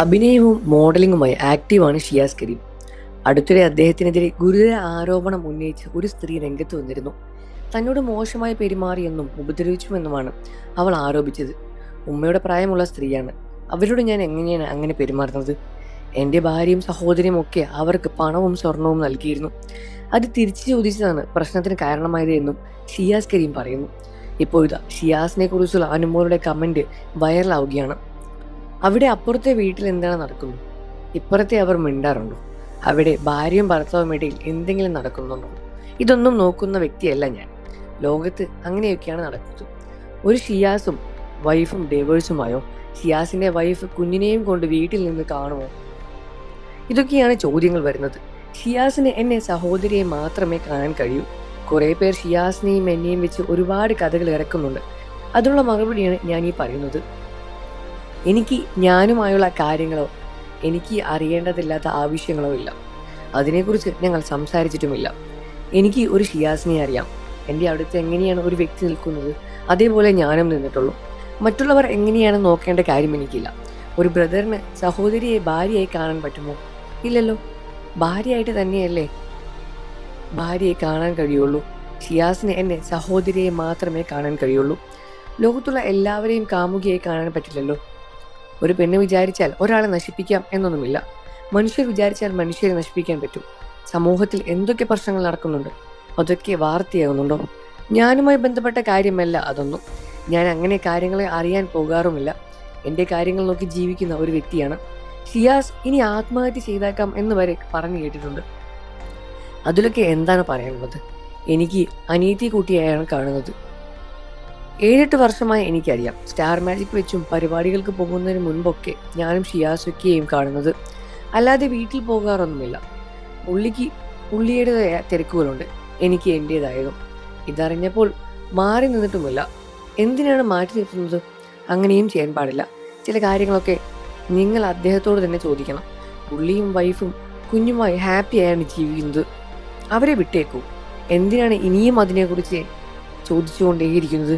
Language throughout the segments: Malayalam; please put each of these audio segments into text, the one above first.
അഭിനയവും മോഡലിംഗുമായി ആക്റ്റീവാണ് ഷിയാസ് കരീം. അടുത്തിടെ അദ്ദേഹത്തിനെതിരെ ഗുരുതര ആരോപണം ഉന്നയിച്ച് ഒരു സ്ത്രീ രംഗത്ത് വന്നിരുന്നു. തന്നോട് മോശമായി പെരുമാറിയെന്നും ഉപദ്രവിച്ചുവെന്നുമാണ് അവൾ ആരോപിച്ചത്. ഉമ്മയുടെ പ്രായമുള്ള സ്ത്രീയാണ്. അവരോട് ഞാൻ എങ്ങനെയാണ് അങ്ങനെ പെരുമാറുന്നത്? എൻ്റെ ഭാര്യയും സഹോദരിയും ഒക്കെ അവർക്ക് പണവും സ്വർണവും നൽകിയിരുന്നു. അത് തിരിച്ചു ചോദിച്ചതാണ് പ്രശ്നത്തിന് കാരണമായത് എന്നും ഷിയാസ് കരീം പറയുന്നു. ഇപ്പോഴിതാ ഷിയാസിനെ കുറിച്ചുള്ള അനുമോളുടെ കമന്റ് വൈറലാവുകയാണ്. അവിടെ അപ്പുറത്തെ വീട്ടിൽ എന്താണ് നടക്കുന്നു? ഇപ്പുറത്തെ അവർ മിണ്ടാറുണ്ടോ? അവിടെ ഭാര്യയും ഭർത്താവും ഇടയിൽ എന്തെങ്കിലും നടക്കുന്നുണ്ടോ? ഇതൊന്നും നോക്കുന്ന വ്യക്തിയല്ല ഞാൻ. ലോകത്ത് അങ്ങനെയൊക്കെയാണ് നടക്കുന്നത്. ഒരു ഷിയാസും വൈഫും ഡൈവേഴ്സുമായോ? ഷിയാസിന്റെ വൈഫ് കുഞ്ഞിനെയും കൊണ്ട് വീട്ടിൽ നിന്ന് കാണുമോ? ഇതൊക്കെയാണ് ചോദ്യങ്ങൾ വരുന്നത്. ഷിയാസിന് എന്നെ സഹോദരിയെ മാത്രമേ കാണാൻ കഴിയൂ. കുറെ പേർ ഷിയാസിനെയും എന്നെയും വെച്ച് ഒരുപാട് കഥകൾ ഇറക്കുന്നുണ്ട്. അതിനുള്ള മറുപടിയാണ് ഞാൻ ഈ പറയുന്നത്. എനിക്ക് ഞാനുമായുള്ള കാര്യങ്ങളോ എനിക്ക് അറിയേണ്ടതില്ലാത്ത ആവശ്യങ്ങളോ ഇല്ല. അതിനെക്കുറിച്ച് ഞങ്ങൾ സംസാരിച്ചിട്ടുമില്ല. എനിക്ക് ഒരു ഷിയാസിനെ അറിയാം. എൻ്റെ അടുത്ത് എങ്ങനെയാണ് ഒരു വ്യക്തി നിൽക്കുന്നത് അതേപോലെ ഞാനും നിന്നിട്ടുള്ളൂ. മറ്റുള്ളവർ എങ്ങനെയാണ് നോക്കേണ്ട കാര്യം എനിക്കില്ല. ഒരു ബ്രദറിന് സഹോദരിയെ ഭാര്യയായി കാണാൻ പറ്റുമോ? ഇല്ലല്ലോ. ഭാര്യയായിട്ട് തന്നെയല്ലേ ഭാര്യയെ കാണാൻ കഴിയുള്ളൂ. ഷിയാസിന് എന്നെ സഹോദരിയെ മാത്രമേ കാണാൻ കഴിയുള്ളൂ. ലോകത്തുള്ള എല്ലാവരെയും കാമുകിയായി കാണാൻ പറ്റില്ലല്ലോ. ഒരു പെണ്ണ് വിചാരിച്ചാൽ ഒരാളെ നശിപ്പിക്കാം എന്നൊന്നുമില്ല. മനുഷ്യർ വിചാരിച്ചാൽ മനുഷ്യരെ നശിപ്പിക്കാൻ പറ്റും. സമൂഹത്തിൽ എന്തൊക്കെ പ്രശ്നങ്ങൾ നടക്കുന്നുണ്ട്, അതൊക്കെ വാർത്തയാകുന്നുണ്ടോ? ഞാനുമായി ബന്ധപ്പെട്ട കാര്യമല്ല അതൊന്നും. ഞാൻ അങ്ങനെ കാര്യങ്ങളെ അറിയാൻ പോകാറുമില്ല. എൻ്റെ കാര്യങ്ങൾ നോക്കി ജീവിക്കുന്ന ഒരു വ്യക്തിയാണ്. ഷിയാസ് ഇനി ആത്മഹത്യ ചെയ്തേക്കാം എന്ന് വരെ പറഞ്ഞു കേട്ടിട്ടുണ്ട്. അതിലൊക്കെ എന്താണ് പറയാനുള്ളത്? എനിക്ക് അനീതി കൂട്ടിയായാണ് കാണുന്നത്. 7-8 വർഷമായി എനിക്കറിയാം. സ്റ്റാർ മാജിക് വെച്ചും പരിപാടികൾക്ക് പോകുന്നതിന് മുൻപൊക്കെ ഞാനും ഷിയാസൊക്കെയും കാണുന്നത്. അല്ലാതെ വീട്ടിൽ പോകാറൊന്നുമില്ല. പുള്ളിക്ക് പുള്ളിയുടേതായ തിരക്കുകളുണ്ട്, എനിക്ക് എൻ്റേതായതും. ഇതറിഞ്ഞപ്പോൾ മാറി നിന്നിട്ടുമില്ല. എന്തിനാണ് മാറ്റി നിർത്തുന്നത്? അങ്ങനെയും ചെയ്യാൻ പാടില്ല. ചില കാര്യങ്ങളൊക്കെ നിങ്ങൾ അദ്ദേഹത്തോട് തന്നെ ചോദിക്കണം. പുള്ളിയും വൈഫും കുഞ്ഞുമായി ഹാപ്പിയായാണ് ജീവിക്കുന്നത്. അവരെ വിട്ടേക്കൂ. എന്തിനാണ് ഇനിയും അതിനെക്കുറിച്ച് ചോദിച്ചുകൊണ്ടേയിരിക്കുന്നത്?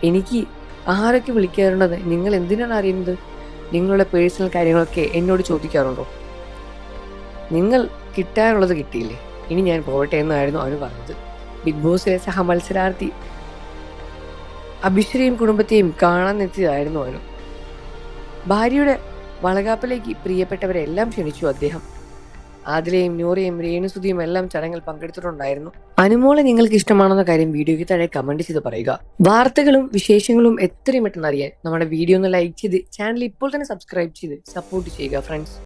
എനിക്ക് ആരൊക്കെ വിളിക്കാറുണ്ടെന്ന് നിങ്ങൾ എന്തിനാണ് അറിയുന്നത്? നിങ്ങളുടെ പേഴ്സണൽ കാര്യങ്ങളൊക്കെ എന്നോട് ചോദിക്കാറുണ്ടോ? നിങ്ങൾ കിട്ടാനുള്ളത് കിട്ടിയില്ലേ, ഇനി ഞാൻ പോകട്ടെ എന്നായിരുന്നു അവന് പറഞ്ഞത്. ബിഗ് ബോസിലെ സഹമത്സരാർത്ഥി അഭിശ്രീയും കുടുംബത്തെയും കാണാൻ എത്തിയതായിരുന്നു അവന്. ഭാര്യയുടെ വളകാപ്പിലേക്ക് പ്രിയപ്പെട്ടവരെല്ലാം ക്ഷണിച്ചു അദ്ദേഹം. ആദിലയും നൂറയും രേണുസുതിയും എല്ലാം ചടങ്ങിൽ പങ്കെടുത്തിട്ടുണ്ടായിരുന്നു. അനുമോളെ നിങ്ങൾക്ക് ഇഷ്ടമാണെന്ന കാര്യം വീഡിയോയ്ക്ക് താഴെ കമന്റ് ചെയ്ത് പറയുക. വാർത്തകളും വിശേഷങ്ങളും എത്രയും പെട്ടെന്ന് അറിയാൻ നമ്മുടെ വീഡിയോ ഒന്ന് ലൈക്ക് ചെയ്ത് ചാനൽ ഇപ്പോൾ തന്നെ സബ്സ്ക്രൈബ് ചെയ്ത് സപ്പോർട്ട് ചെയ്യുക ഫ്രണ്ട്സ്.